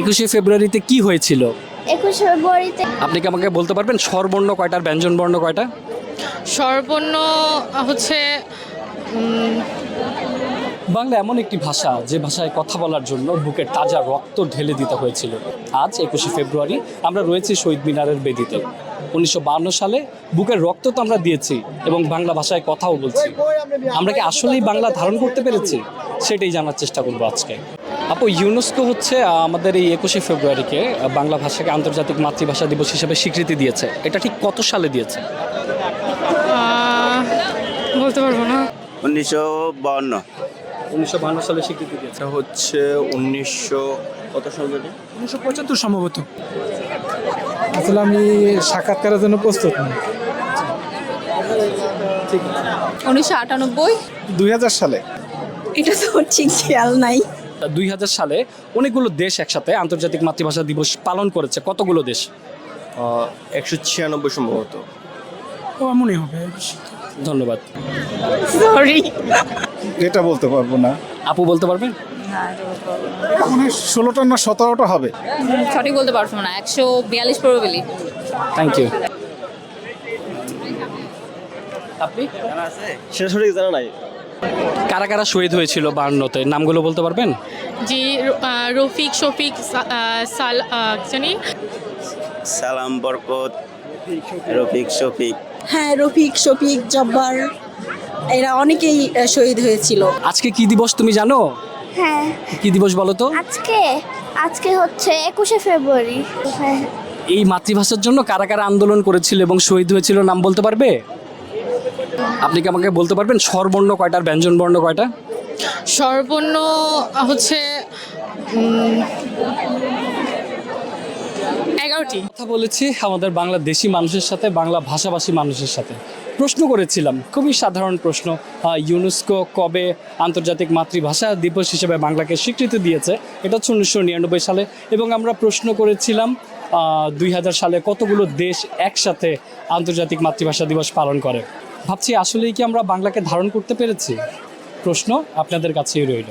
21শে ফেব্রুয়ারিতে কি হয়েছিল? 21 ফেব্রুয়ারিতে আপনি কি আমাকে বলতে পারবেন স্বরবর্ণ কয়টা আর ব্যঞ্জনবর্ণ কয়টা? স্বরবর্ণ হচ্ছে বাংলা এমন একটি ভাষা যে ভাষায় কথা বলার জন্য বুকের তাজা রক্ত ঢেলে দিতে হয়েছিল। আজ 21শে ফেব্রুয়ারি আমরা রয়েছি শহীদ মিনারের বেদিতে। 1952 সালে বুকের রক্ত তো আমরা দিয়েছি এবং বাংলা ভাষায় কথাও বলছি। আমরা কি আসলেই বাংলা ধারণ করতে পেরেছি? সেটাই জানার চেষ্টা করবো আজকে। আপু, ইউনেস্কো হচ্ছে আমাদের এই 21শে ফেব্রুয়ারিকে বাংলা ভাষাকে আন্তর্জাতিক মাতৃভাষা দিবস হিসেবে স্বীকৃতি দিয়েছে। এটা ঠিক কত সালে দিয়েছে? বলতে পারবো না। 1952 1952 সালে স্বীকৃতি দিয়েছে। এটা হচ্ছে 1900 কত সাল জানি 1975 সম্ভবত। আসলে আমি সাক্ষাৎকারের জন্য প্রস্তুত নই। 1998। 2000 সালে। এটা তো ঠিক খেয়াল নাই। 2000 সালে অনেকগুলো দেশ একসাথে আন্তর্জাতিক মাতৃভাষা দিবস পালন করেছে। কতগুলো দেশ? 196 সম্ভবত। ও এমনই হবে। ধন্যবাদ। সরি। এটা বলতে পারবো না। আপু বলতে পারবেন? মানে 16টা না 17টা হবে। সঠিক বলতে পারছো না। 142 প্রবাবিলি। Thank you. আপনি সেটা সঠিক জানা নাই। কারা কারা শহীদ হয়েছিল 52-তে নামগুলো বলতে পারবেন? জি, রফিক, শফিক, জানি সালাম, বরকত, রফিক, শফিক। হ্যাঁ, রফিক, শফিক, জব্বার এরা অনেকেই শহীদ হয়েছিল। আজকে কি দিবস তুমি জানো? হ্যাঁ, কি দিবস বলো তো? আজকে হচ্ছে 21শে ফেব্রুয়ারি। হ্যাঁ, এই মাতৃভাষার জন্য কারা কারা আন্দোলন করেছিল এবং শহীদ হয়েছিল নাম বলতে পারবে? আপনি কি আমাকে বলতে পারবেন স্বরবর্ণ কয়টা আর ব্যঞ্জনবর্ণ কয়টা? স্বরবর্ণ হচ্ছে 11টি। কথা বলেছি আমাদের বাংলাদেশি মানুষের সাথে, বাংলা ভাষাভাষী মানুষের সাথে। প্রশ্ন করেছিলাম, খুবই সাধারণ প্রশ্ন, ইউনেস্কো কবে আন্তর্জাতিক মাতৃভাষা দিবস হিসেবে বাংলাকে স্বীকৃতি দিয়েছে? এটা হচ্ছে 1999 সালে। এবং আমরা প্রশ্ন করেছিলাম 2000 সালে কতগুলো দেশ একসাথে আন্তর্জাতিক মাতৃভাষা দিবস পালন করে। ভাবছি আসলেই কি আমরা বাংলাকে ধারণ করতে পেরেছি? প্রশ্ন আপনাদের কাছেই রইল।